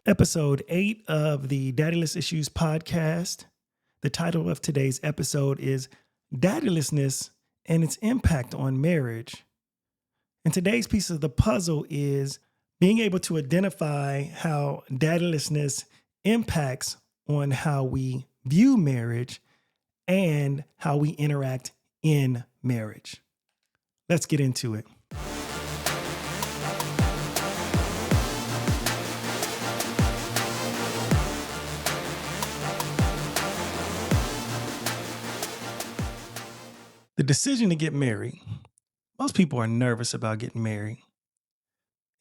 Episode 8 of the Daddyless Issues podcast. The title of today's episode is Daddylessness and its Impact on Marriage. And today's piece of the puzzle is being able to identify how daddylessness impacts on how we view marriage and how we interact in marriage. Let's get into it. The decision to get married. Most people are nervous about getting married.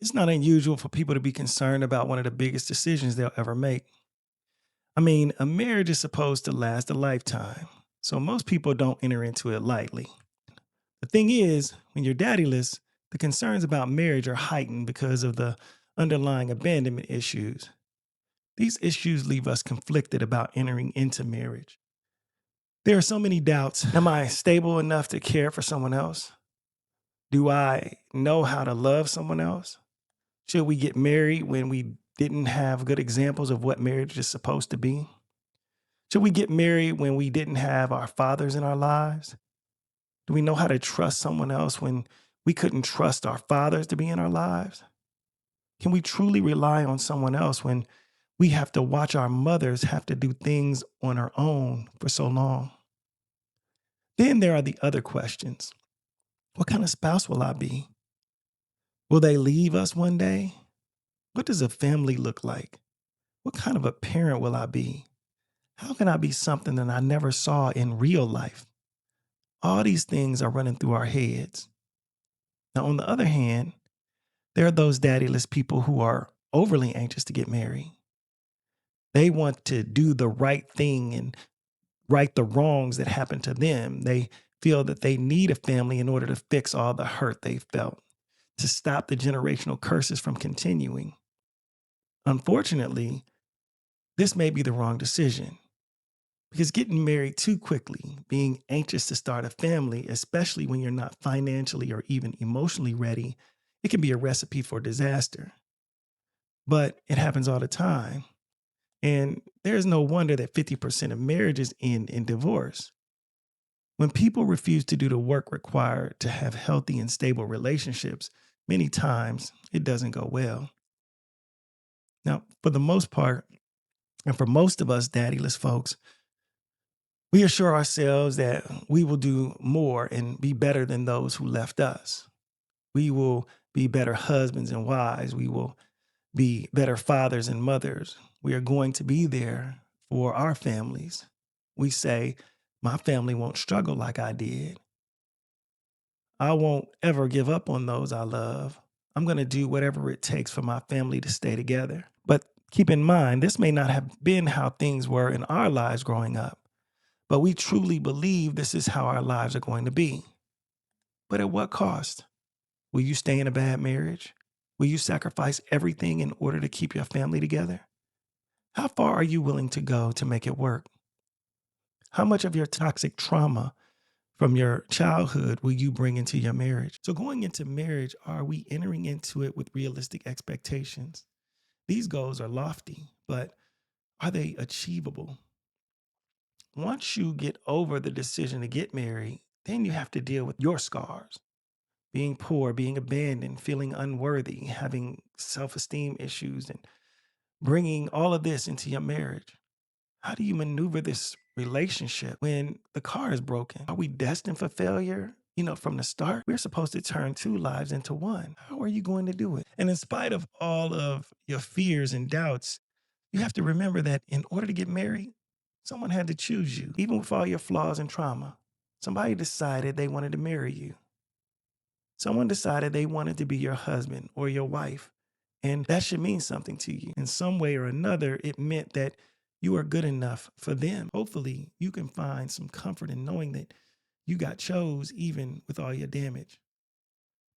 It's not unusual for people to be concerned about one of the biggest decisions they'll ever make. I mean, a marriage is supposed to last a lifetime, so most people don't enter into it lightly. The thing is, when you're daddyless, the concerns about marriage are heightened because of the underlying abandonment issues. These issues leave us conflicted about entering into marriage. There are so many doubts. Am I stable enough to care for someone else? Do I know how to love someone else? Should we get married when we didn't have good examples of what marriage is supposed to be? Should we get married when we didn't have our fathers in our lives? Do we know how to trust someone else when we couldn't trust our fathers to be in our lives? Can we truly rely on someone else when we have to watch our mothers have to do things on our own for so long? Then there are the other questions. What kind of spouse will I be? Will they leave us one day? What does a family look like? What kind of a parent will I be? How can I be something that I never saw in real life? All these things are running through our heads. Now, on the other hand, there are those daddyless people who are overly anxious to get married. They want to do the right thing and right the wrongs that happened to them. They feel that they need a family in order to fix all the hurt they felt, to stop the generational curses from continuing. Unfortunately, this may be the wrong decision because getting married too quickly, being anxious to start a family, especially when you're not financially or even emotionally ready, it can be a recipe for disaster. But it happens all the time. And there's no wonder that 50% of marriages end in divorce. When people refuse to do the work required to have healthy and stable relationships, many times it doesn't go well. Now, for the most part, and for most of us daddyless folks, we assure ourselves that we will do more and be better than those who left us. We will be better husbands and wives. We will be better fathers and mothers. We are going to be there for our families. We say, my family won't struggle like I did. I won't ever give up on those I love. I'm going to do whatever it takes for my family to stay together. But keep in mind, this may not have been how things were in our lives growing up, but we truly believe this is how our lives are going to be. But at what cost? Will you stay in a bad marriage? Will you sacrifice everything in order to keep your family together? How far are you willing to go to make it work? How much of your toxic trauma from your childhood will you bring into your marriage? So going into marriage, are we entering into it with realistic expectations? These goals are lofty, but are they achievable? Once you get over the decision to get married, then you have to deal with your scars. Being poor, being abandoned, feeling unworthy, having self-esteem issues, and bringing all of this into your marriage. How do you maneuver this relationship when the car is broken? Are we destined for failure? From the start, we're supposed to turn two lives into one. How are you going to do it? And in spite of all of your fears and doubts, you have to remember that in order to get married, someone had to choose you. Even with all your flaws and trauma, somebody decided they wanted to marry you. Someone decided they wanted to be your husband or your wife, and that should mean something to you. In some way or another, it meant that you are good enough for them. Hopefully, you can find some comfort in knowing that you got chose even with all your damage.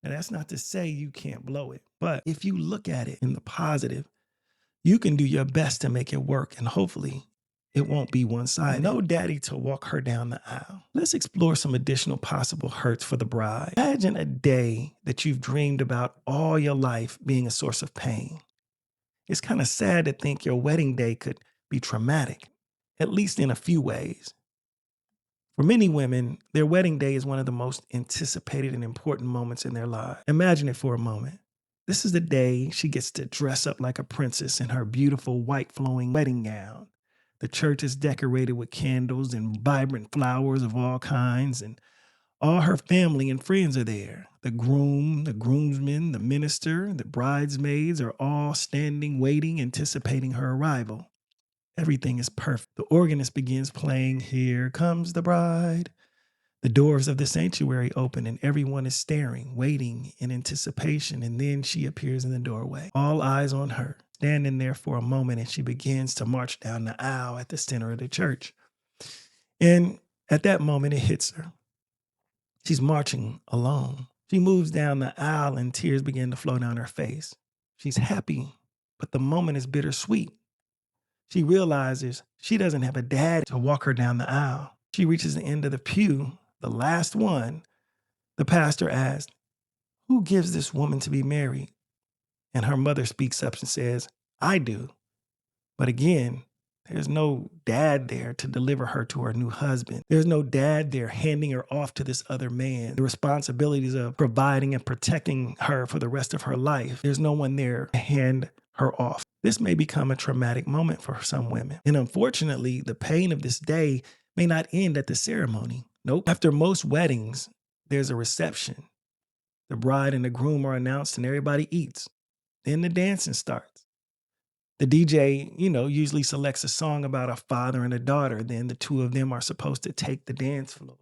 Now, that's not to say you can't blow it, but if you look at it in the positive, you can do your best to make it work, and hopefully it won't be one-sided. No daddy to walk her down the aisle. Let's explore some additional possible hurts for the bride. Imagine a day that you've dreamed about all your life being a source of pain. It's kind of sad to think your wedding day could be traumatic, at least in a few ways. For many women, their wedding day is one of the most anticipated and important moments in their lives. Imagine it for a moment. This is the day she gets to dress up like a princess in her beautiful white flowing wedding gown. The church is decorated with candles and vibrant flowers of all kinds, and all her family and friends are there. The groom, the groomsmen, the minister, the bridesmaids are all standing, waiting, anticipating her arrival. Everything is perfect. The organist begins playing, "Here Comes the Bride." The doors of the sanctuary open and everyone is staring, waiting in anticipation. And then she appears in the doorway, all eyes on her, standing there for a moment, and she begins to march down the aisle at the center of the church. And at that moment, it hits her. She's marching alone. She moves down the aisle and tears begin to flow down her face. She's happy, but the moment is bittersweet. She realizes she doesn't have a dad to walk her down the aisle. She reaches the end of the pew, the last one. The pastor asks, "Who gives this woman to be married?" And her mother speaks up and says, "I do." But again, there's no dad there to deliver her to her new husband. There's no dad there handing her off to this other man. The responsibilities of providing and protecting her for the rest of her life. There's no one there to hand her off. This may become a traumatic moment for some women. And unfortunately, the pain of this day may not end at the ceremony. Nope. After most weddings, there's a reception. The bride and the groom are announced and everybody eats. Then the dancing starts. The DJ, usually selects a song about a father and a daughter. Then the two of them are supposed to take the dance floor.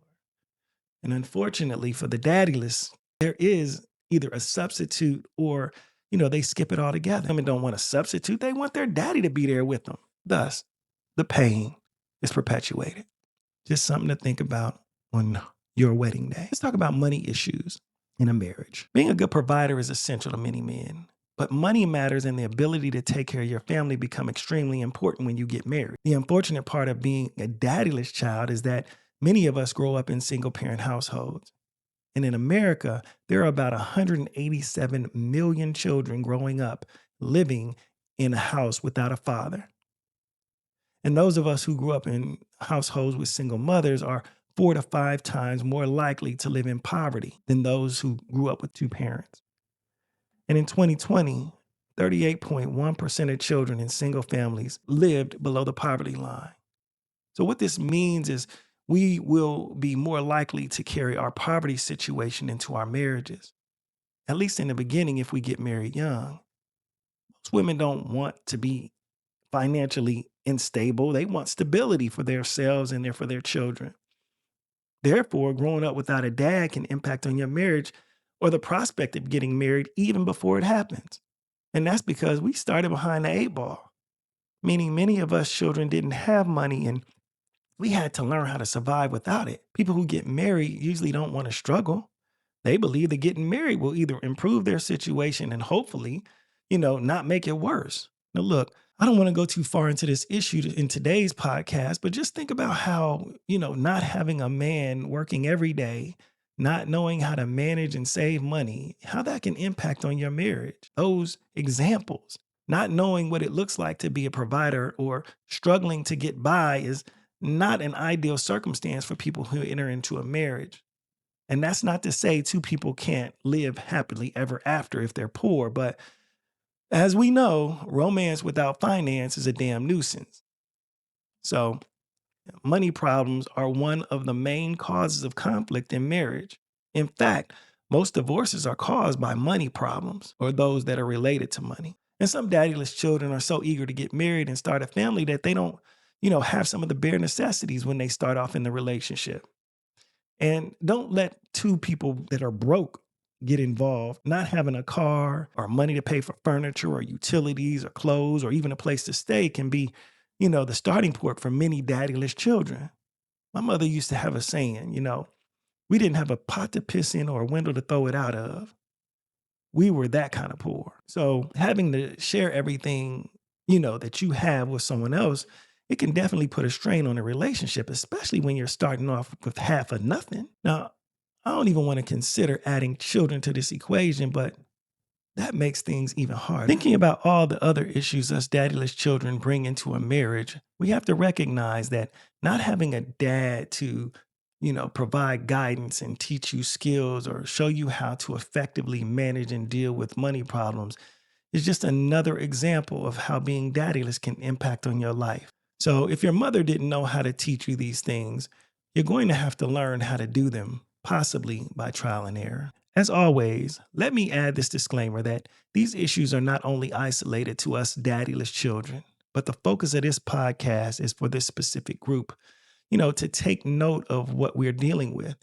And unfortunately for the daddyless, there is either a substitute or, they skip it all together. Women don't want a substitute. They want their daddy to be there with them. Thus, the pain is perpetuated. Just something to think about on your wedding day. Let's talk about money issues in a marriage. Being a good provider is essential to many men. But money matters, and the ability to take care of your family become extremely important when you get married. The unfortunate part of being a daddyless child is that many of us grow up in single parent households. And in America, there are about 187 million children growing up living in a house without a father. And those of us who grew up in households with single mothers are 4 to 5 times more likely to live in poverty than those who grew up with two parents. And in 2020, 38.1% of children in single families lived below the poverty line. So what this means is we will be more likely to carry our poverty situation into our marriages, at least in the beginning if we get married young. Most women don't want to be financially unstable. They want stability for themselves and for their children. Therefore, growing up without a dad can impact on your marriage or the prospect of getting married even before it happens. And that's because we started behind the 8 ball, meaning many of us children didn't have money and we had to learn how to survive without it. People who get married usually don't want to struggle. They believe that getting married will either improve their situation and hopefully, not make it worse. Now, look, I don't want to go too far into this issue in today's podcast, but just think about how, not having a man working every day, not knowing how to manage and save money, how that can impact on your marriage. Those examples, not knowing what it looks like to be a provider or struggling to get by is not an ideal circumstance for people who enter into a marriage. And that's not to say two people can't live happily ever after if they're poor, but as we know, romance without finance is a damn nuisance. So, money problems are one of the main causes of conflict in marriage. In fact, most divorces are caused by money problems or those that are related to money. And some daddyless children are so eager to get married and start a family that they don't, have some of the bare necessities when they start off in the relationship. And don't let two people that are broke get involved. Not having a car or money to pay for furniture or utilities or clothes or even a place to stay can be, the starting point for many daddyless children. My mother used to have a saying, we didn't have a pot to piss in or a window to throw it out of. We were that kind of poor. So having to share everything, that you have with someone else, it can definitely put a strain on a relationship, especially when you're starting off with half of nothing. Now, I don't even want to consider adding children to this equation, but that makes things even harder. Thinking about all the other issues us daddyless children bring into a marriage, we have to recognize that not having a dad to, provide guidance and teach you skills or show you how to effectively manage and deal with money problems is just another example of how being daddyless can impact on your life. So, if your mother didn't know how to teach you these things, you're going to have to learn how to do them, possibly by trial and error. As always, let me add this disclaimer that these issues are not only isolated to us daddyless children, but the focus of this podcast is for this specific group, to take note of what we're dealing with,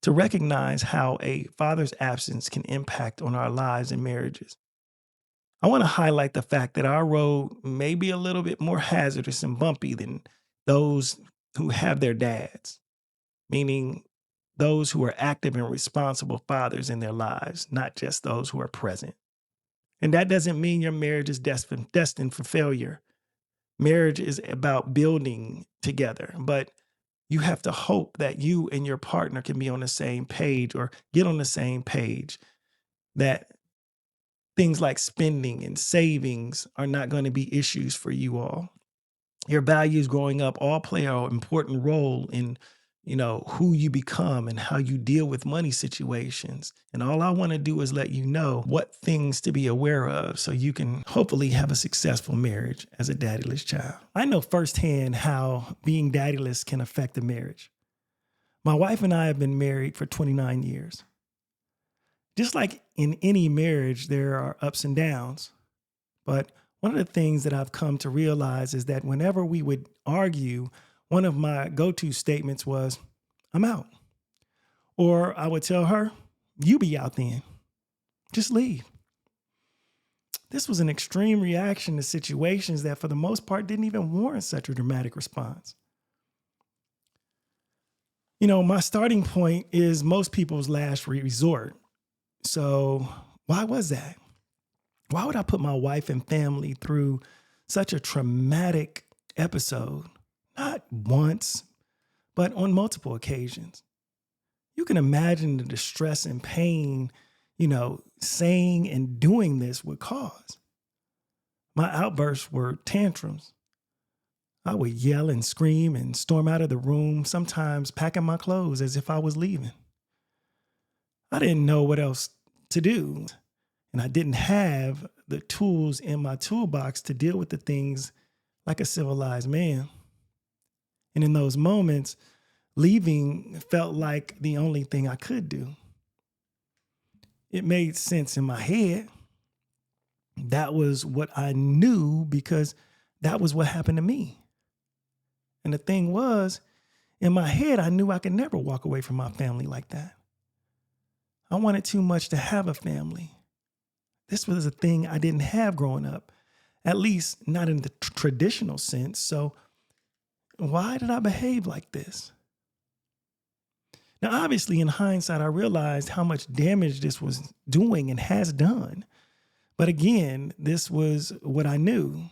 to recognize how a father's absence can impact on our lives and marriages. I want to highlight the fact that our road may be a little bit more hazardous and bumpy than those who have their dads, meaning those who are active and responsible fathers in their lives, not just those who are present. And that doesn't mean your marriage is destined for failure. Marriage is about building together, but you have to hope that you and your partner can be on the same page or get on the same page, that things like spending and savings are not going to be issues for you all. Your values growing up all play an important role in, who you become and how you deal with money situations. And all I want to do is let you know what things to be aware of so you can hopefully have a successful marriage as a daddyless child. I know firsthand how being daddyless can affect a marriage. My wife and I have been married for 29 years. Just like in any marriage, there are ups and downs. But one of the things that I've come to realize is that whenever we would argue, one of my go-to statements was, "I'm out." Or I would tell her, "You be out then. Just leave." This was an extreme reaction to situations that for the most part didn't even warrant such a dramatic response. My starting point is most people's last resort. So why was that? Why would I put my wife and family through such a traumatic episode? Not once, but on multiple occasions. You can imagine the distress and pain, saying and doing this would cause. My outbursts were tantrums. I would yell and scream and storm out of the room, sometimes packing my clothes as if I was leaving. I didn't know what else to do, and I didn't have the tools in my toolbox to deal with the things like a civilized man. And in those moments, leaving felt like the only thing I could do. It made sense in my head. That was what I knew because that was what happened to me. And the thing was, in my head, I knew I could never walk away from my family like that. I wanted too much to have a family. This was a thing I didn't have growing up, at least not in the traditional sense. So why did I behave like this? Now, obviously, in hindsight, I realized how much damage this was doing and has done. But again, this was what I knew.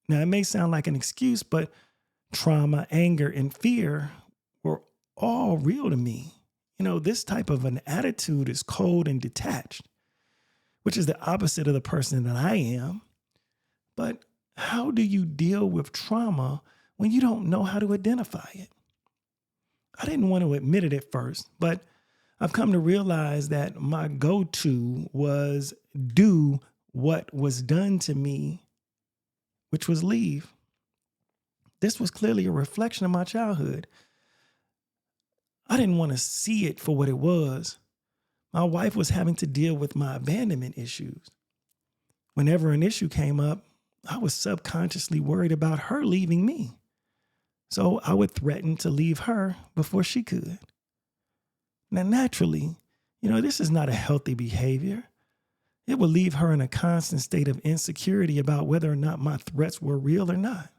Now, it may sound like an excuse, but trauma, anger, and fear were all real to me. This type of an attitude is cold and detached, which is the opposite of the person that I am. But how do you deal with trauma when you don't know how to identify it? I didn't want to admit it at first, but I've come to realize that my go-to was do what was done to me, which was leave. This was clearly a reflection of my childhood. I didn't want to see it for what it was. My wife was having to deal with my abandonment issues. Whenever an issue came up, I was subconsciously worried about her leaving me. So I would threaten to leave her before she could. Now, naturally, this is not a healthy behavior. It would leave her in a constant state of insecurity about whether or not my threats were real or not.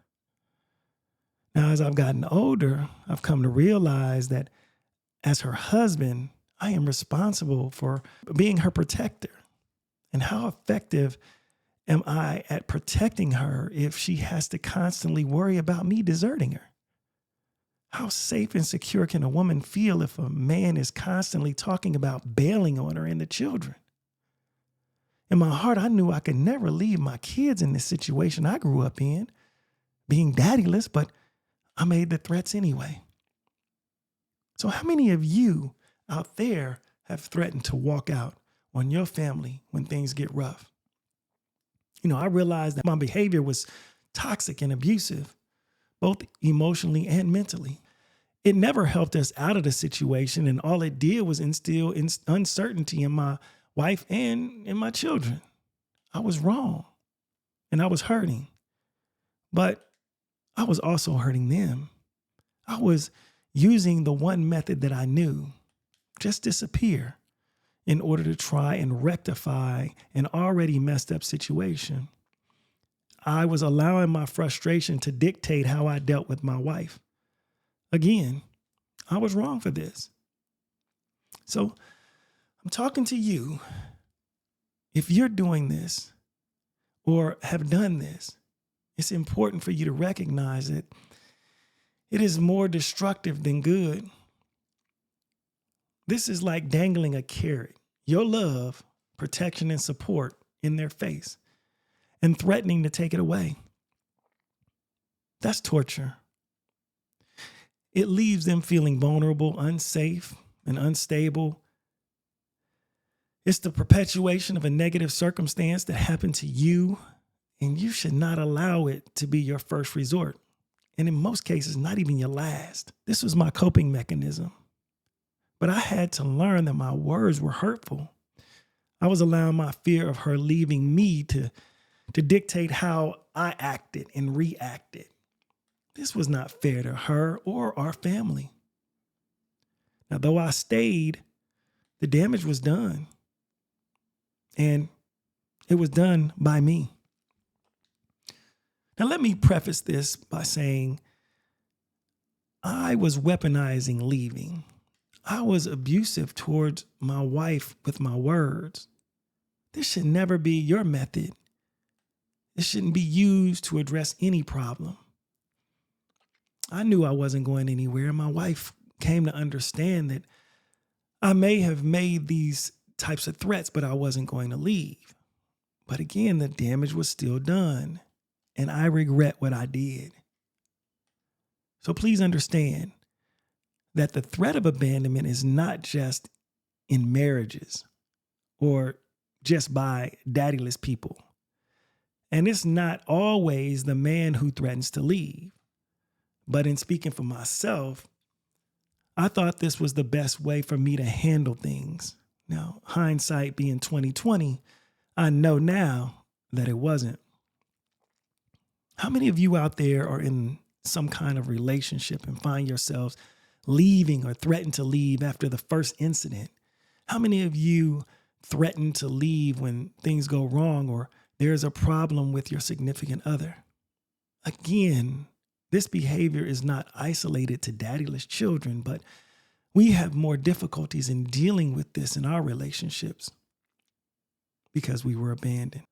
Now, as I've gotten older, I've come to realize that as her husband, I am responsible for being her protector. And how effective am I at protecting her if she has to constantly worry about me deserting her? How safe and secure can a woman feel if a man is constantly talking about bailing on her and the children? In my heart, I knew I could never leave my kids in this situation I grew up in, being daddyless, but I made the threats anyway. So how many of you out there have threatened to walk out on your family when things get rough? I realized that my behavior was toxic and abusive, both emotionally and mentally. It never helped us out of the situation, and all it did was instill uncertainty in my wife and in my children. I was wrong, and I was hurting, but I was also hurting them. I was using the one method that I knew, just disappear, in order to try and rectify an already messed up situation. I was allowing my frustration to dictate how I dealt with my wife. Again, I was wrong for this. So I'm talking to you. If you're doing this or have done this, it's important for you to recognize that it is more destructive than good. This is like dangling a carrot, your love, protection, and support in their face, and threatening to take it away. That's torture. It leaves them feeling vulnerable, unsafe, and unstable. It's the perpetuation of a negative circumstance that happened to you, and you should not allow it to be your first resort. And in most cases, not even your last. This was my coping mechanism. But I had to learn that my words were hurtful. I was allowing my fear of her leaving me to dictate how I acted and reacted. This was not fair to her or our family. Now, though I stayed, the damage was done. And it was done by me. Now, let me preface this by saying I was weaponizing leaving. I was abusive towards my wife with my words. This should never be your method. This shouldn't be used to address any problem. I knew I wasn't going anywhere. My wife came to understand that I may have made these types of threats, but I wasn't going to leave. But again, the damage was still done, and I regret what I did. So please understand that the threat of abandonment is not just in marriages or just by daddyless people. And it's not always the man who threatens to leave. But in speaking for myself, I thought this was the best way for me to handle things. Now, hindsight being 2020, I know now that it wasn't. How many of you out there are in some kind of relationship and find yourselves leaving or threaten to leave after the first incident? How many of you threaten to leave when things go wrong or there's a problem with your significant other? Again, this behavior is not isolated to daddyless children, but we have more difficulties in dealing with this in our relationships because we were abandoned.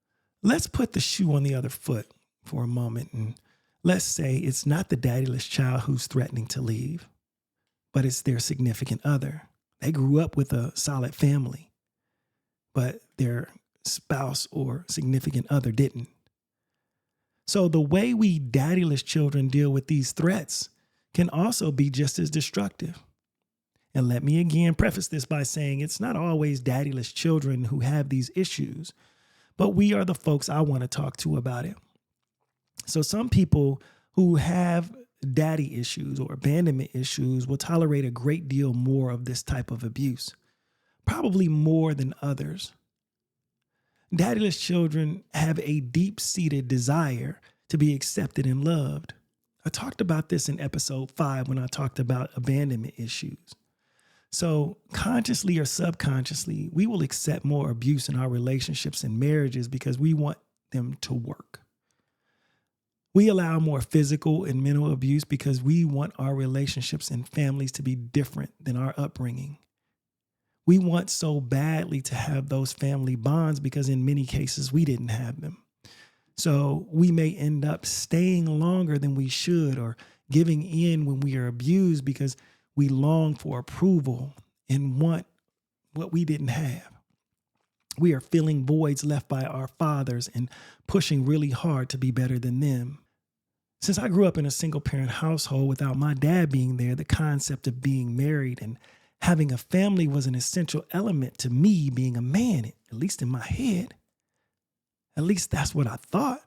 Let's put the shoe on the other foot for a moment, and let's say it's not the daddyless child who's threatening to leave, but it's their significant other. They grew up with a solid family, but their spouse or significant other didn't. So the way we daddyless children deal with these threats can also be just as destructive. And let me again preface this by saying it's not always daddyless children who have these issues, but we are the folks I want to talk to about it. So some people who have daddy issues or abandonment issues will tolerate a great deal more of this type of abuse, probably more than others. Daddyless children have a deep-seated desire to be accepted and loved. I talked about this in episode 5 when I talked about abandonment issues. So consciously or subconsciously, we will accept more abuse in our relationships and marriages because we want them to work. We allow more physical and mental abuse because we want our relationships and families to be different than our upbringing. We want so badly to have those family bonds because in many cases we didn't have them. So we may end up staying longer than we should or giving in when we are abused because we long for approval and want what we didn't have. We are filling voids left by our fathers and pushing really hard to be better than them. Since I grew up in a single parent household without my dad being there, the concept of being married and having a family was an essential element to me being a man, at least in my head. At least that's what I thought.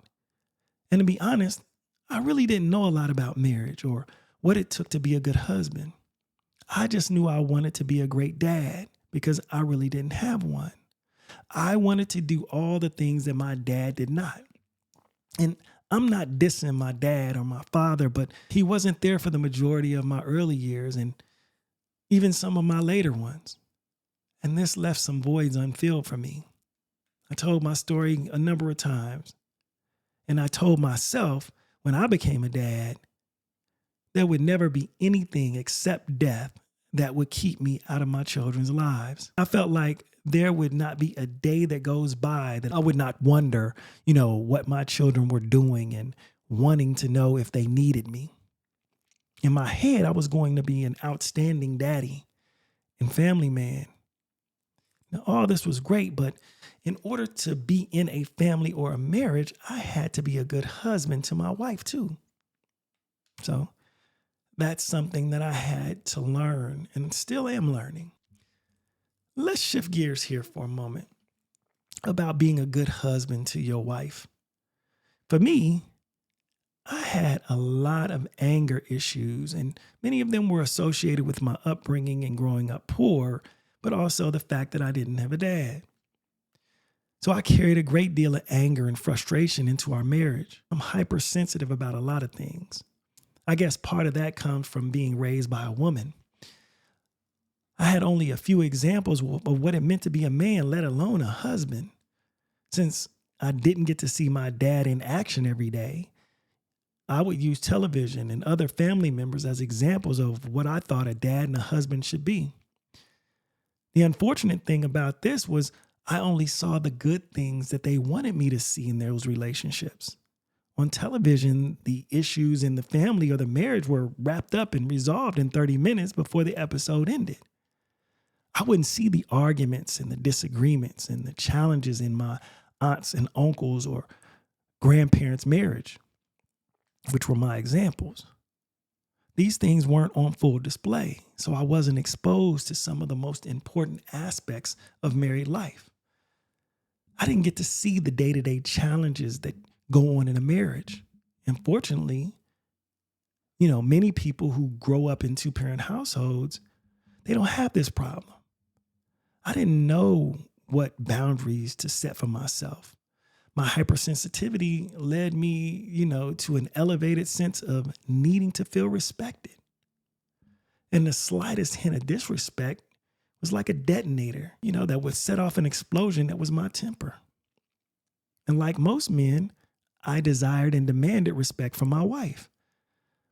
And to be honest, I really didn't know a lot about marriage or what it took to be a good husband. I just knew I wanted to be a great dad because I really didn't have one. I wanted to do all the things that my dad did not. And I'm not dissing my dad or my father, but he wasn't there for the majority of my early years and even some of my later ones. And this left some voids unfilled for me. I told my story a number of times. And I told myself when I became a dad, there would never be anything except death that would keep me out of my children's lives. I felt like there would not be a day that goes by that I would not wonder, what my children were doing and wanting to know if they needed me. In my head, I was going to be an outstanding daddy and family man. Now, all this was great, but in order to be in a family or a marriage, I had to be a good husband to my wife too. So that's something that I had to learn and still am learning. Let's shift gears here for a moment about being a good husband to your wife. For me, I had a lot of anger issues, and many of them were associated with my upbringing and growing up poor, but also the fact that I didn't have a dad. So I carried a great deal of anger and frustration into our marriage. I'm hypersensitive about a lot of things. I guess part of that comes from being raised by a woman. I had only a few examples of what it meant to be a man, let alone a husband. Since I didn't get to see my dad in action every day, I would use television and other family members as examples of what I thought a dad and a husband should be. The unfortunate thing about this was I only saw the good things that they wanted me to see in those relationships. On television, the issues in the family or the marriage were wrapped up and resolved in 30 minutes before the episode ended. I wouldn't see the arguments and the disagreements and the challenges in my aunts and uncles or grandparents' marriage, which were my examples. These things weren't on full display, so I wasn't exposed to some of the most important aspects of married life. I didn't get to see the day-to-day challenges that go on in a marriage. Unfortunately, many people who grow up in two-parent households, they don't have this problem. I didn't know what boundaries to set for myself. My hypersensitivity led me, to an elevated sense of needing to feel respected. And the slightest hint of disrespect was like a detonator, that would set off an explosion that was my temper. And like most men, I desired and demanded respect from my wife.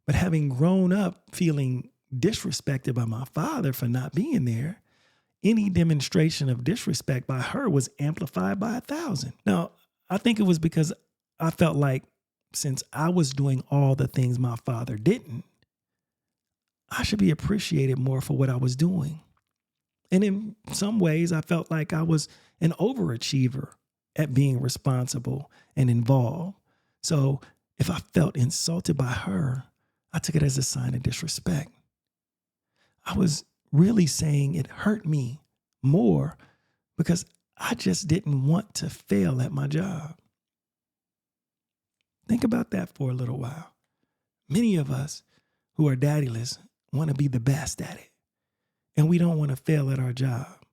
But having grown up feeling disrespected by my father for not being there, any demonstration of disrespect by her was amplified by 1,000. Now, I think it was because I felt like since I was doing all the things my father didn't, I should be appreciated more for what I was doing. And in some ways, I felt like I was an overachiever at being responsible and involved. So if I felt insulted by her, I took it as a sign of disrespect. I was really saying it hurt me more because I just didn't want to fail at my job. Think about that for a little while. Many of us who are daddyless want to be the best at it, and we don't want to fail at our job,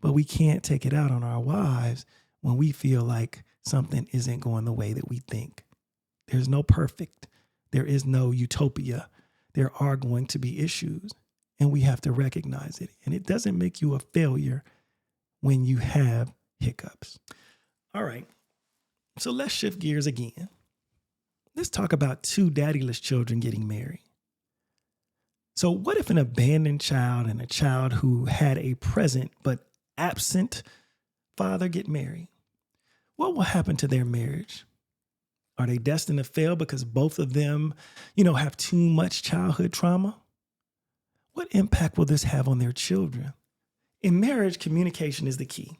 but we can't take it out on our wives when we feel like something isn't going the way that we think. There's no perfect. There is no utopia. There are going to be issues, and we have to recognize it. And it doesn't make you a failure when you have hiccups. All right, so let's shift gears again. Let's talk about two daddyless children getting married. So what if an abandoned child and a child who had a present but absent father get married? What will happen to their marriage? Are they destined to fail because both of them, have too much childhood trauma? What impact will this have on their children? In marriage, communication is the key.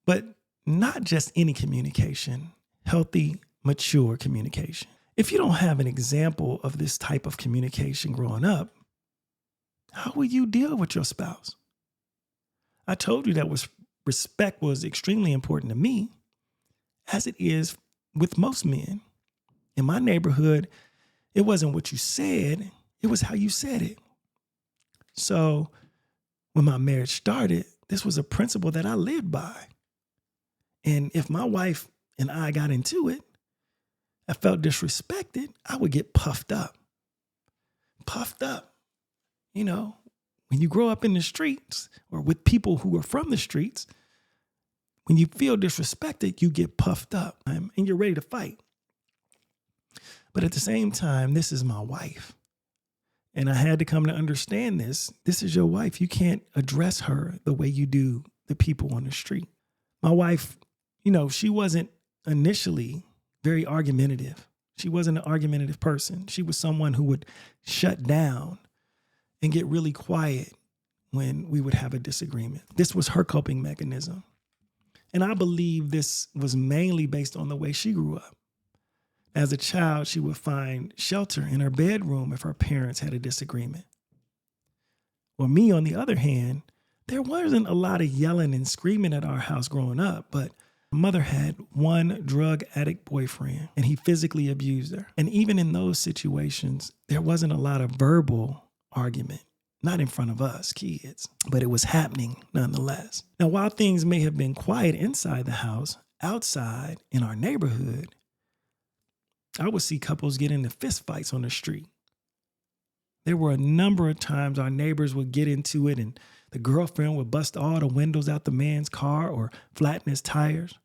But not just any communication, healthy, mature communication. If you don't have an example of this type of communication growing up, how will you deal with your spouse? I told you that respect was extremely important to me, as it is with most men. In my neighborhood, it wasn't what you said, it was how you said it. So when my marriage started, this was a principle that I lived by. And if my wife and I got into it, I felt disrespected, I would get puffed up. Puffed up. You know, when you grow up in the streets or with people who are from the streets, when you feel disrespected, you get puffed up and you're ready to fight. But at the same time, this is my wife. And I had to come to understand this. This is your wife. You can't address her the way you do the people on the street. My wife, she wasn't initially very argumentative. She wasn't an argumentative person. She was someone who would shut down and get really quiet when we would have a disagreement. This was her coping mechanism. And I believe this was mainly based on the way she grew up. As a child, she would find shelter in her bedroom if her parents had a disagreement. Well, me, on the other hand, there wasn't a lot of yelling and screaming at our house growing up, but my mother had one drug addict boyfriend, and he physically abused her. And even in those situations, there wasn't a lot of verbal argument, not in front of us kids, but it was happening nonetheless. Now, while things may have been quiet inside the house, outside in our neighborhood, I would see couples get into fistfights on the street. There were a number of times our neighbors would get into it and the girlfriend would bust all the windows out the man's car or flatten his tires.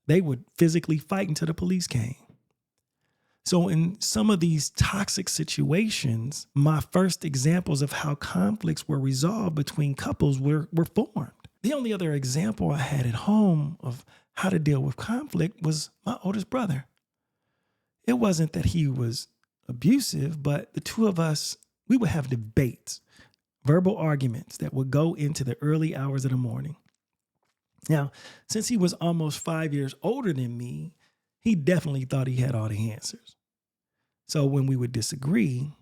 They would physically fight until the police came. So in some of these toxic situations, my first examples of how conflicts were resolved between couples were formed. The only other example I had at home of how to deal with conflict was my oldest brother. It wasn't that he was abusive, but the two of us, we would have debates, verbal arguments that would go into the early hours of the morning. Now, since he was almost 5 years older than me, he definitely thought he had all the answers. So when we would disagree,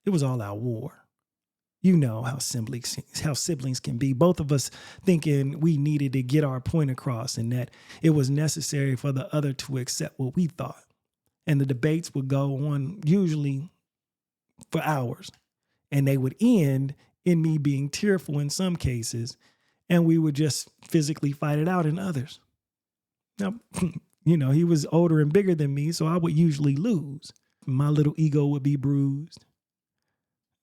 it was all out war. You know how siblings can be. Both of us thinking we needed to get our point across and that it was necessary for the other to accept what we thought. And the debates would go on usually for hours. And they would end in me being tearful in some cases. And we would just physically fight it out in others. Now, he was older and bigger than me, so I would usually lose. My little ego would be bruised.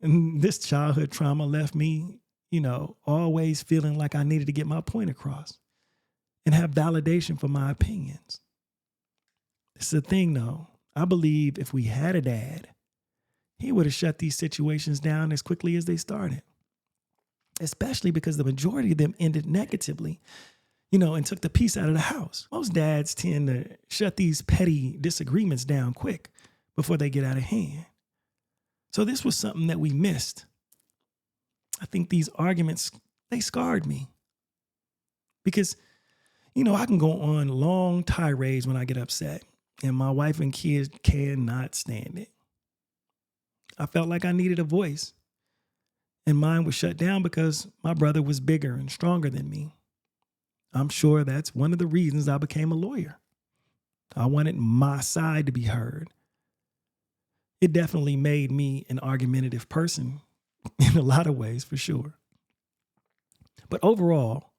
And this childhood trauma left me, always feeling like I needed to get my point across and have validation for my opinions. It's the thing, though. I believe if we had a dad, he would have shut these situations down as quickly as they started, especially because the majority of them ended negatively, and took the peace out of the house. Most dads tend to shut these petty disagreements down quick before they get out of hand. So this was something that we missed. I think these arguments, they scarred me because, I can go on long tirades when I get upset. And my wife and kids cannot stand it. I felt like I needed a voice. And mine was shut down because my brother was bigger and stronger than me. I'm sure that's one of the reasons I became a lawyer. I wanted my side to be heard. It definitely made me an argumentative person in a lot of ways, for sure. But overall,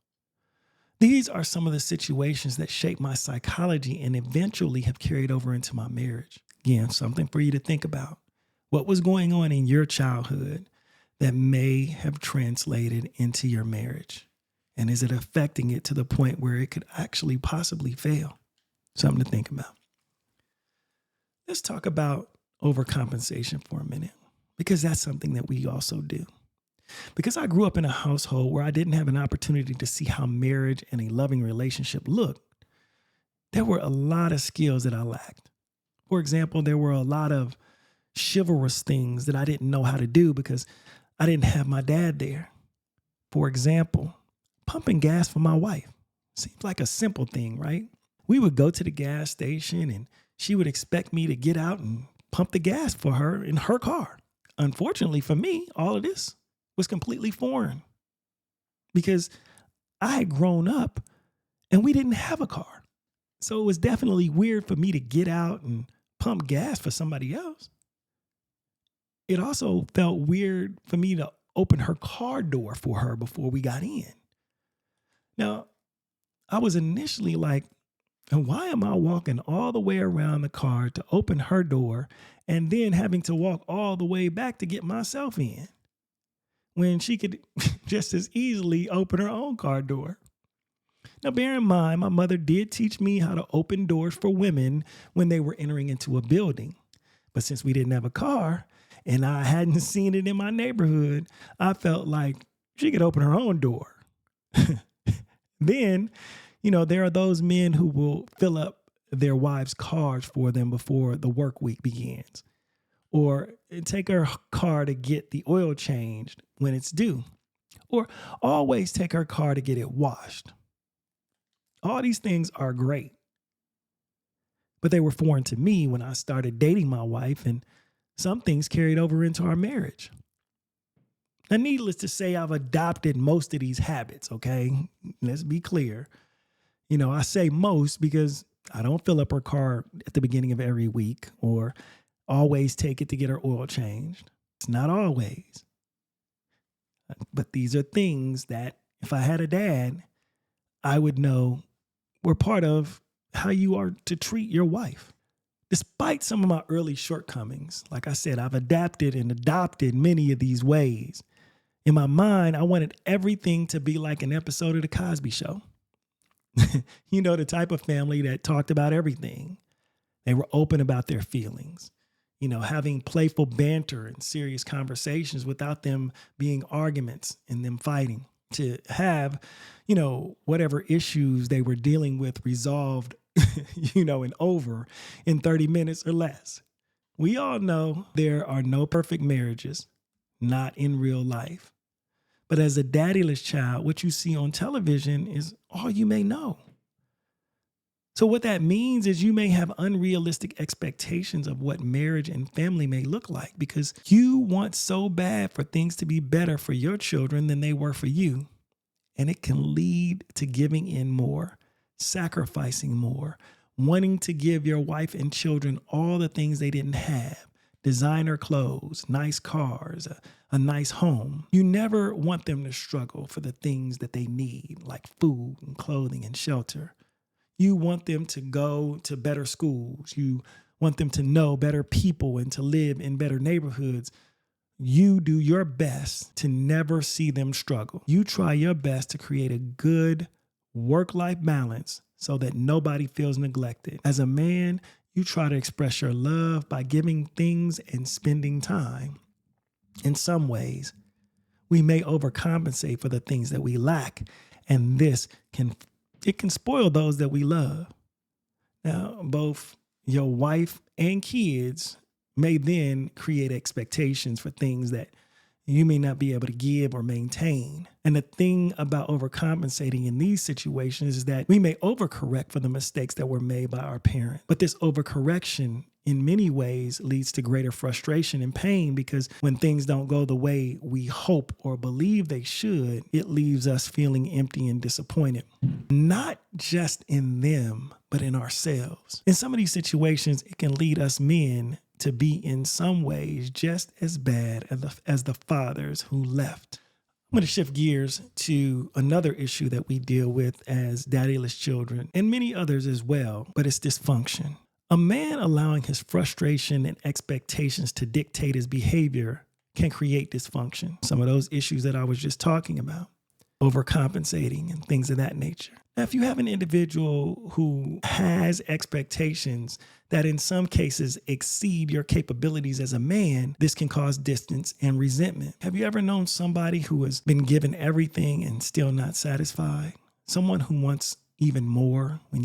these are some of the situations that shaped my psychology and eventually have carried over into my marriage. Again, something for you to think about. What was going on in your childhood that may have translated into your marriage? And is it affecting it to the point where it could actually possibly fail? Something to think about. Let's talk about overcompensation for a minute, because that's something that we also do. Because I grew up in a household where I didn't have an opportunity to see how marriage and a loving relationship looked, there were a lot of skills that I lacked. For example, there were a lot of chivalrous things that I didn't know how to do because I didn't have my dad there. For example, pumping gas for my wife. Seems like a simple thing, right? We would go to the gas station and she would expect me to get out and pump the gas for her in her car. Unfortunately for me, all of this was completely foreign because I had grown up and we didn't have a car. So it was definitely weird for me to get out and pump gas for somebody else. It also felt weird for me to open her car door for her before we got in. Now, I was initially like, and why am I walking all the way around the car to open her door and then having to walk all the way back to get myself in when she could just as easily open her own car door? Now, bear in mind, my mother did teach me how to open doors for women when they were entering into a building. But since we didn't have a car and I hadn't seen it in my neighborhood, I felt like she could open her own door. Then, there are those men who will fill up their wives' cars for them before the work week begins, or take her car to get the oil changed when it's due, or always take her car to get it washed. All these things are great, but they were foreign to me when I started dating my wife, and some things carried over into our marriage. Now, needless to say, I've adopted most of these habits, okay? Let's be clear. I say most because I don't fill up her car at the beginning of every week or always take it to get her oil changed. It's not always. But these are things that if I had a dad, I would know were part of how you are to treat your wife. Despite some of my early shortcomings, like I said, I've adapted and adopted many of these ways. In my mind, I wanted everything to be like an episode of The Cosby Show. The type of family that talked about everything. They were open about their feelings, having playful banter and serious conversations without them being arguments and them fighting. To have, whatever issues they were dealing with resolved, and over in 30 minutes or less. We all know there are no perfect marriages, not in real life. But as a daddyless child, what you see on television is all you may know. So what that means is you may have unrealistic expectations of what marriage and family may look like because you want so bad for things to be better for your children than they were for you. And it can lead to giving in more, sacrificing more, wanting to give your wife and children all the things they didn't have. Designer clothes, nice cars, a nice home. You never want them to struggle for the things that they need, like food and clothing and shelter. You want them to go to better schools. You want them to know better people and to live in better neighborhoods. You do your best to never see them struggle. You try your best to create a good work-life balance so that nobody feels neglected. As a man, you try to express your love by giving things and spending time. In some ways, we may overcompensate for the things that we lack, and this can spoil those that we love. Now, both your wife and kids may then create expectations for things that you may not be able to give or maintain. And the thing about overcompensating in these situations is that we may overcorrect for the mistakes that were made by our parent. But this overcorrection in many ways leads to greater frustration and pain because when things don't go the way we hope or believe they should, it leaves us feeling empty and disappointed. Not just in them, but in ourselves. In some of these situations, it can lead us men to be in some ways just as bad as the fathers who left. I'm going to shift gears to another issue that we deal with as daddyless children and many others as well, but it's dysfunction. A man allowing his frustration and expectations to dictate his behavior can create dysfunction. Some of those issues that I was just talking about, overcompensating and things of that nature. Now, if you have an individual who has expectations that in some cases exceed your capabilities as a man, this can cause distance and resentment. Have you ever known somebody who has been given everything and still not satisfied? Someone who wants even more when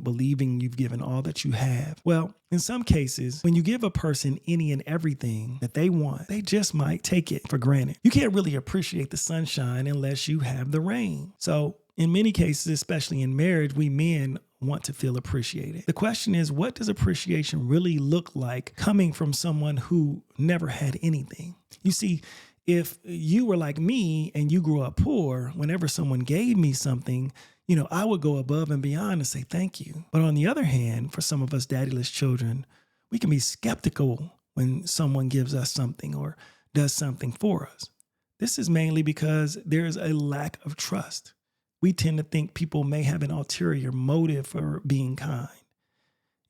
believing you've given all that you have. Well, in some cases, when you give a person any and everything that they want, they just might take it for granted. You can't really appreciate the sunshine unless you have the rain. So In many cases, especially in marriage, we men want to feel appreciated. The question is, what does appreciation really look like coming from someone who never had anything? You see, if you were like me and you grew up poor, whenever someone gave me something, I would go above and beyond and say thank you. But on the other hand, for some of us daddyless children, we can be skeptical when someone gives us something or does something for us. This is mainly because there's a lack of trust. We tend to think people may have an ulterior motive for being kind.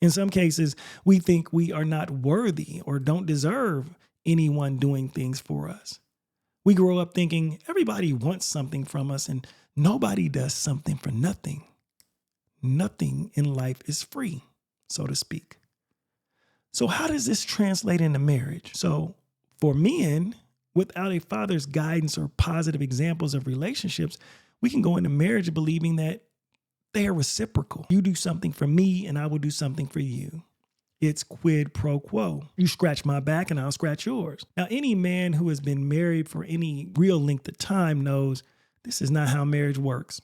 In some cases, we think we are not worthy or don't deserve anyone doing things for us. We grow up thinking everybody wants something from us and nobody does something for nothing. Nothing in life is free, so to speak. So how does this translate into marriage? So for men, without a father's guidance or positive examples of relationships, we can go into marriage believing that they are reciprocal. You do something for me and I will do something for you. It's quid pro quo. You scratch my back and I'll scratch yours. Now, any man who has been married for any real length of time knows this is not how marriage works.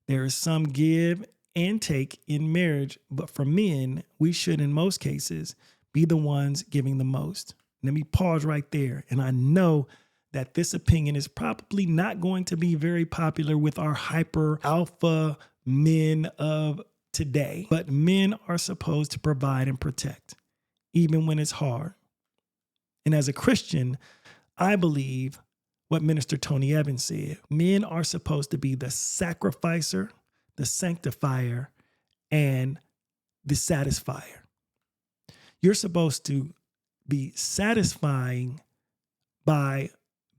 There is some give and take in marriage, but for men, we should in most cases be the ones giving the most. Let me pause right there. And I know that this opinion is probably not going to be very popular with our hyper alpha men of today, but men are supposed to provide and protect, even when it's hard. And as a Christian, I believe what Minister Tony Evans said. Men are supposed to be the sacrificer, the sanctifier, and the satisfier. You're supposed to be satisfying by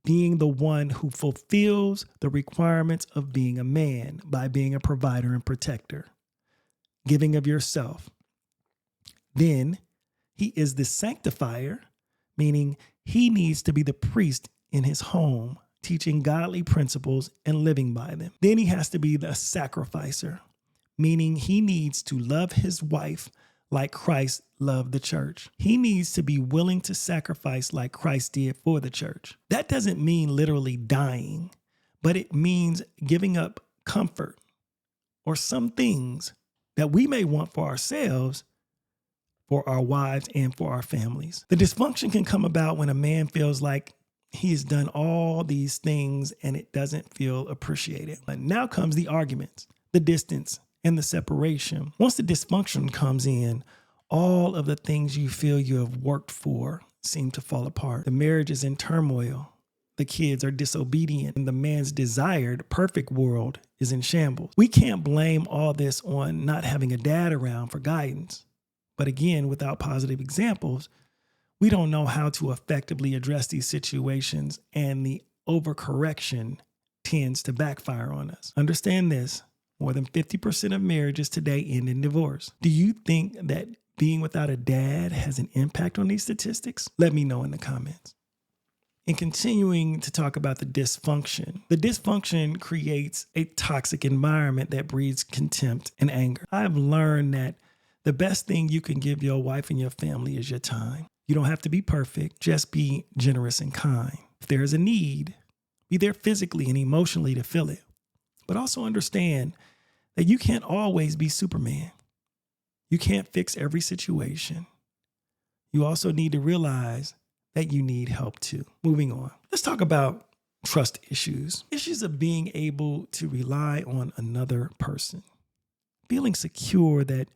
being the one who fulfills the requirements of being a man, by being a provider and protector, giving of yourself. Then he is the sanctifier, meaning he needs to be the priest in his home, teaching godly principles and living by them. Then he has to be the sacrificer, meaning he needs to love his wife like Christ loved the church. He needs to be willing to sacrifice like Christ did for the church. That doesn't mean literally dying, but it means giving up comfort or some things that we may want for ourselves, for our wives, and for our families. The dysfunction can come about when a man feels like he has done all these things and it doesn't feel appreciated. But now comes the arguments, the distance, and the separation. Once the dysfunction comes in, all of the things you feel you have worked for seem to fall apart. The marriage is in turmoil. The kids are disobedient, and the man's desired perfect world is in shambles. We can't blame all this on not having a dad around for guidance. But again, without positive examples, we don't know how to effectively address these situations, and the overcorrection tends to backfire on us. Understand this. More than 50% of marriages today end in divorce. Do you think that being without a dad has an impact on these statistics? Let me know in the comments. And continuing to talk about the dysfunction creates a toxic environment that breeds contempt and anger. I've learned that the best thing you can give your wife and your family is your time. You don't have to be perfect, just be generous and kind. If there is a need, be there physically and emotionally to fill it. But also understand that you can't always be Superman. You can't fix every situation. You also need to realize that you need help too. Moving on. Let's talk about trust issues. Issues of being able to rely on another person. Feeling secure that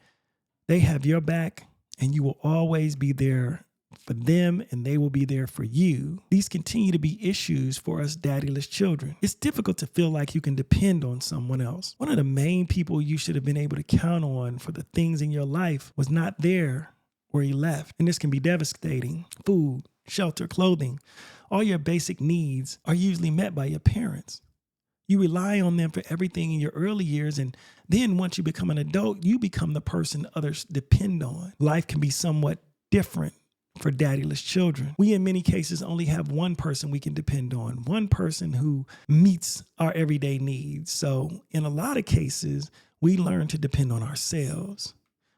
they have your back and you will always be there for them and they will be there for you. These continue to be issues for us daddyless children. It's difficult to feel like you can depend on someone else. One of the main people you should have been able to count on for the things in your life was not there where he left. And this can be devastating. Food, shelter, clothing, all your basic needs are usually met by your parents. You rely on them for everything in your early years, and then once you become an adult, you become the person others depend on. Life can be somewhat different for daddyless children. We, in many cases, only have one person we can depend on, one person who meets our everyday needs. So in a lot of cases, we learn to depend on ourselves.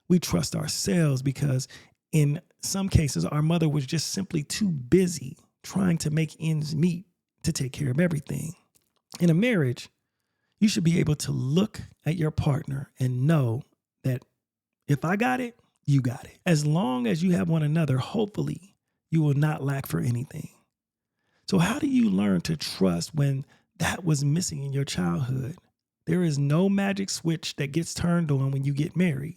We trust ourselves because in some cases, our mother was just simply too busy trying to make ends meet to take care of everything. In a marriage, You should be able to look at your partner and know that if I got it, you got it. As long as you have one another, hopefully you will not lack for anything. So how do you learn to trust when that was missing in your childhood? There is no magic switch that gets turned on when you get married.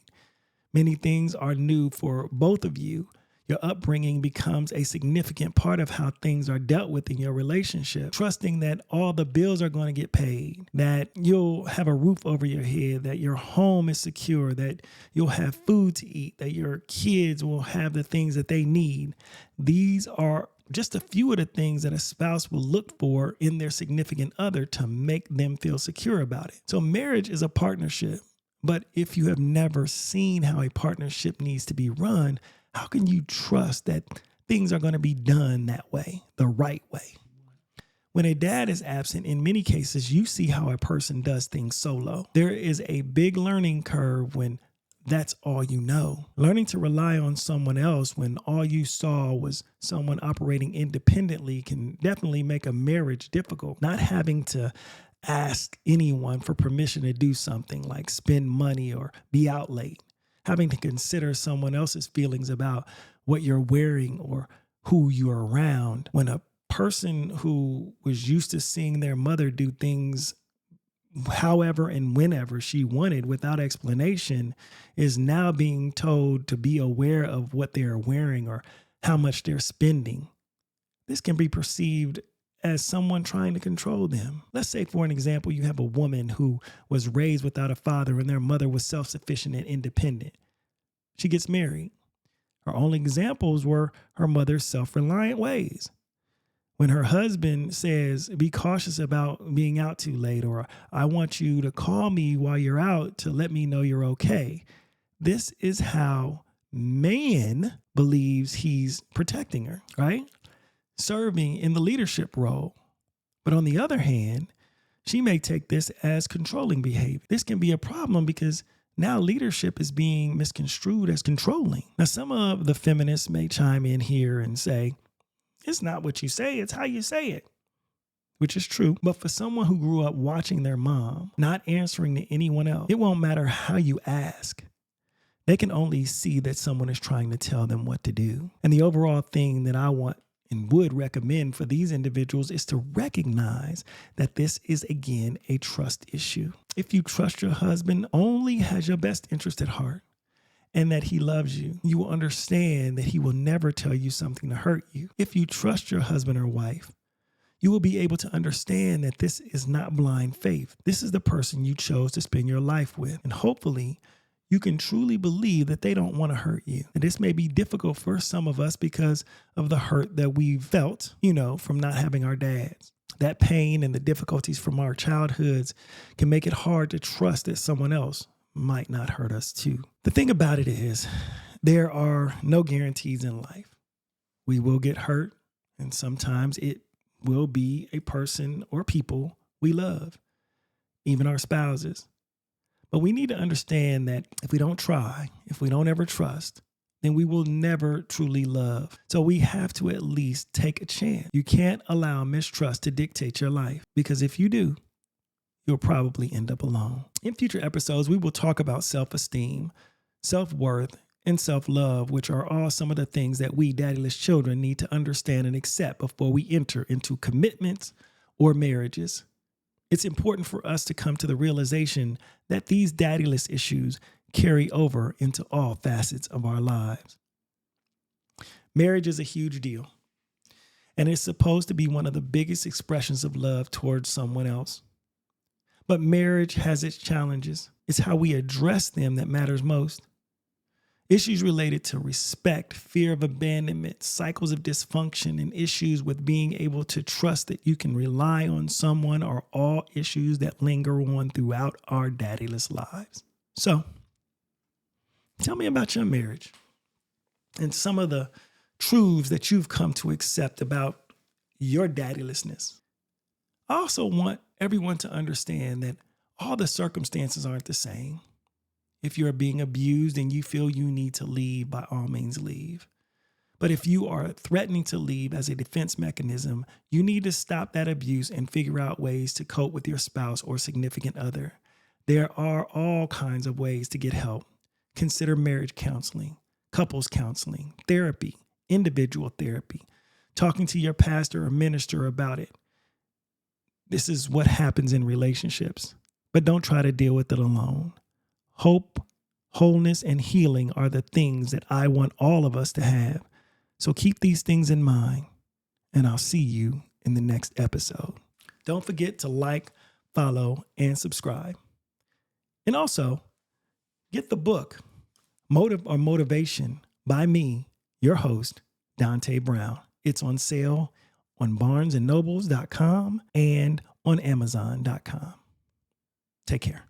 Many things are new for both of you. Your upbringing becomes a significant part of how things are dealt with in your relationship. Trusting that all the bills are going to get paid, that you'll have a roof over your head, that your home is secure, that you'll have food to eat, that your kids will have the things that they need. These are just a few of the things that a spouse will look for in their significant other to make them feel secure about it. So marriage is a partnership. But if you have never seen how a partnership needs to be run, how can you trust that things are going to be done that way, the right way? When a dad is absent, in many cases, you see how a person does things solo. There is a big learning curve when that's all you know. Learning to rely on someone else when all you saw was someone operating independently can definitely make a marriage difficult. Not having to ask anyone for permission to do something like spend money or be out late. Having to consider someone else's feelings about what you're wearing or who you're around. When a person who was used to seeing their mother do things however and whenever she wanted without explanation is now being told to be aware of what they're wearing or how much they're spending. This can be perceived as someone trying to control them. Let's say, for an example, you have a woman who was raised without a father and their mother was self-sufficient and independent. She gets married. Her only examples were her mother's self-reliant ways. When her husband says, be cautious about being out too late, or I want you to call me while you're out to let me know you're okay. This is how man believes he's protecting her, right? Serving in the leadership role. But on the other hand, she may take this as controlling behavior. This can be a problem because now leadership is being misconstrued as controlling. Now, some of the feminists may chime in here and say, it's not what you say, it's how you say it, which is true. But for someone who grew up watching their mom, not answering to anyone else, it won't matter how you ask. They can only see that someone is trying to tell them what to do. And the overall thing that I want and would recommend for these individuals is to recognize that this is, again, a trust issue. If you trust your husband only has your best interest at heart and that he loves you, you will understand that he will never tell you something to hurt you. If you trust your husband or wife, you will be able to understand that this is not blind faith. This is the person you chose to spend your life with. And hopefully, you can truly believe that they don't want to hurt you. And this may be difficult for some of us because of the hurt that we felt, from not having our dads. That pain and the difficulties from our childhoods can make it hard to trust that someone else might not hurt us too. The thing about it is, there are no guarantees in life. We will get hurt, and sometimes it will be a person or people we love, even our spouses. But we need to understand that if we don't try, if we don't ever trust, then we will never truly love. So we have to at least take a chance. You can't allow mistrust to dictate your life, because if you do, you'll probably end up alone. In future episodes, we will talk about self-esteem, self-worth, and self-love, which are all some of the things that we daddyless children need to understand and accept before we enter into commitments or marriages. It's important for us to come to the realization that these daddyless issues carry over into all facets of our lives. Marriage is a huge deal, and it's supposed to be one of the biggest expressions of love towards someone else. But marriage has its challenges. It's how we address them that matters most. Issues related to respect, fear of abandonment, cycles of dysfunction, and issues with being able to trust that you can rely on someone are all issues that linger on throughout our daddyless lives. So, tell me about your marriage and some of the truths that you've come to accept about your daddylessness. I also want everyone to understand that all the circumstances aren't the same. If you're being abused and you feel you need to leave, by all means leave. But if you are threatening to leave as a defense mechanism, you need to stop that abuse and figure out ways to cope with your spouse or significant other. There are all kinds of ways to get help. Consider marriage counseling, couples counseling, therapy, individual therapy, talking to your pastor or minister about it. This is what happens in relationships, but don't try to deal with it alone. Hope, wholeness, and healing are the things that I want all of us to have. So keep these things in mind, and I'll see you in the next episode. Don't forget to like, follow, and subscribe. And also, get the book, Motive or Motivation, by me, your host, Donte Brown. It's on sale on barnesandnobles.com and on amazon.com. Take care.